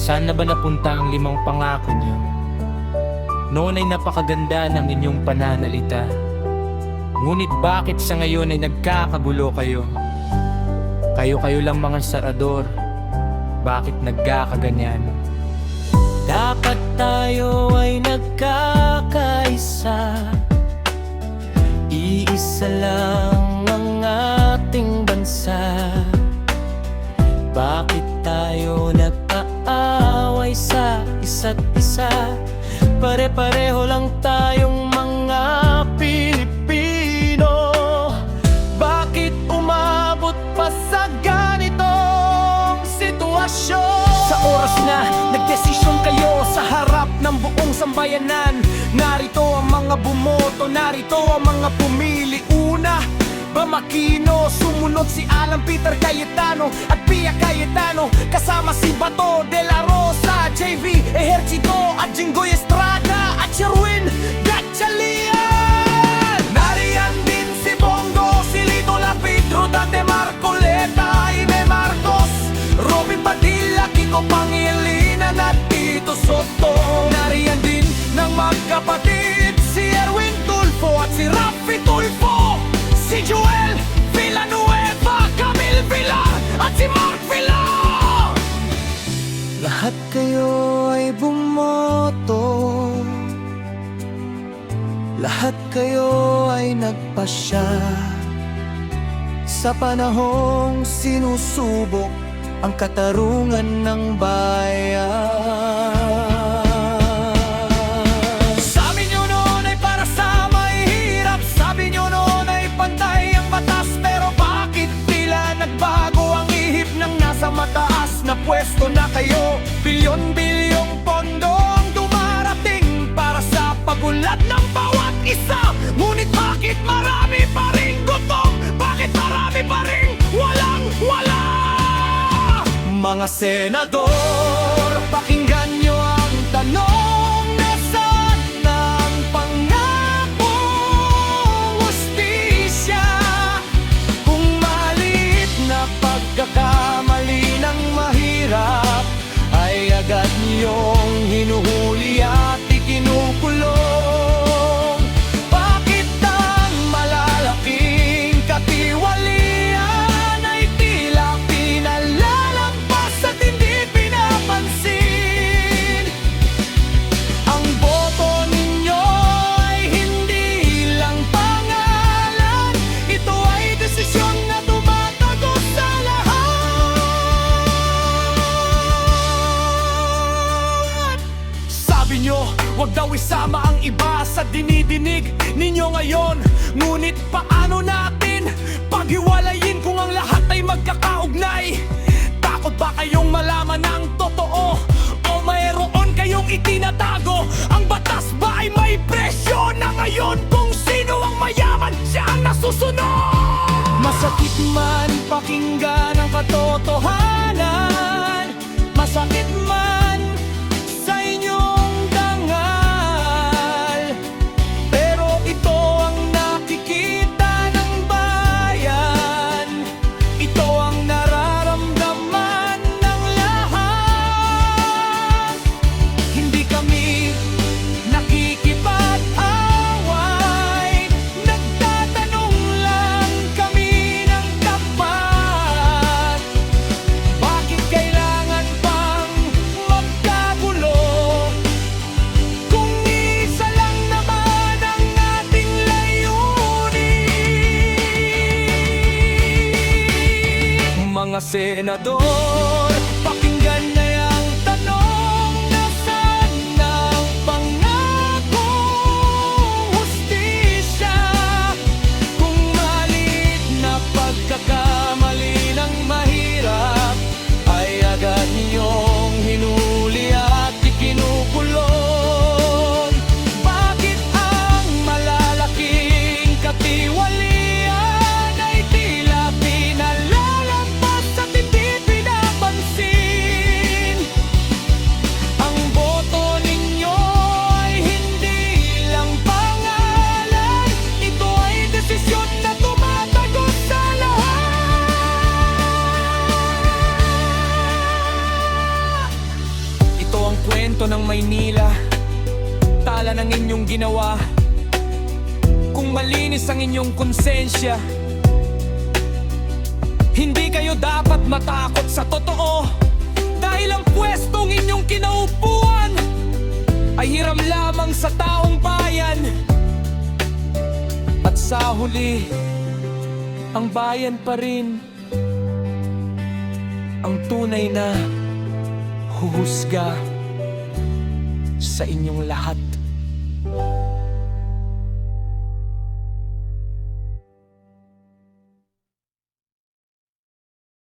Saan na ba napunta ang 5 pangako niyo? Noon ay napakaganda ng inyong pananalita. Ngunit bakit sa ngayon ay nagkakagulo kayo? Kayo-kayo lang mga sarador. Bakit nagkakaganyan? Dapat tayo ay nagkakaisa. Iisa lang ang ating bansa. Bakit tayo nag-aaway sa isa't isa? Pare-pareho lang tayong mga Pilipino. Bakit umabot pa sa ganitong sitwasyon? Sa oras na nagdesisyon kayo sa harap ng buong sambayanan, narito ang mga bumoto, narito ang mga pumili. Una, Bamakino, sumunod si Alan Peter Cayetano at Pia Cayetano, kasama si Bato de la Rosa, JV Ejercito at Jinggoy Estrada at Sherwin Gatchalian. Nariyan din si Bongo, si Lito Lapid, Rodante Marcoleta, Jaime Marcos, Robin Padilla, Kiko Pangilinan at Tito Soto. Nariyan din ng magkapatid si Erwin Tulfo at si Rafi Tulfo, si Joel Villanueva, Camille Villar at si Mark Villar. Lahat kayo ay bumoto, lahat kayo ay nagpasya. Sa panahong sinusubok ang katarungan ng bayan. Sabi nyo noon ay para sa mahihirap, sabi nyo noon ay pantay ang batas. Pero bakit tila nagbago ang ihip ng nasa mataas na pwesto na kayo? Bilyon-bilyong pondo ang dumarating para sa pagunlad ng bawat isa. Ngunit bakit marami pa rin gutom? Bakit marami pa rin walang-wala? Mga senador, pakinggan nyo ang tanong. Nasaan ang pangakong hustisya? Kung maliit na pagkakamali ng mahirap ay agad niyong hinuhuli at ikinukulong. Bakit ang malalaking katiwalian ay tila pinalalampas at hindi pinapansin? Ang boto ninyo ay hindi lang pangalan, ito ay desisyon na tumatago sa lahat. Sabi nyo, wag daw isama ang iba sa dinidinig ninyo ngayon. Ngunit paano natin paghiwalayin kung ang lahat ay magkakaugnay? Takot ba kayong malaman ang totoo? O mayroon kayong itinatago? Ang batas ba ay may presyo na ngayon? Kung sino ang mayaman, siya ang nasusunod. Masakit man pakinggan ang katotohanan, masakit man sa inyong dangal, pero ito ang nakikita ng bayan, ito ang nararamdaman ng lahat. Hindi kami nakikipag-away, nagtatanong lang kami ng tapat. Bakit kailangan pang magkagulo kung isa lang naman ang ating layunin? Mga senador, pakinggan na yung tanong. Nasaan ang pangakong hustisya? Kung maliit na pagkakamali ng mahirap ay agad niyong hinuli at ikinukulong. Bakit ang malalaking katiwalian ay tila pinalalampas at hindi pinapansin? semento ng Maynila, tala ng inyong ginawa. Kung malinis ang inyong konsensya, hindi kayo dapat matakot sa totoo. Dahil ang pwestong inyong kinaupuan ay hiram lamang sa taong bayan. At sa huli, ang bayan pa rin ang tunay na huhusga sa inyong lahat.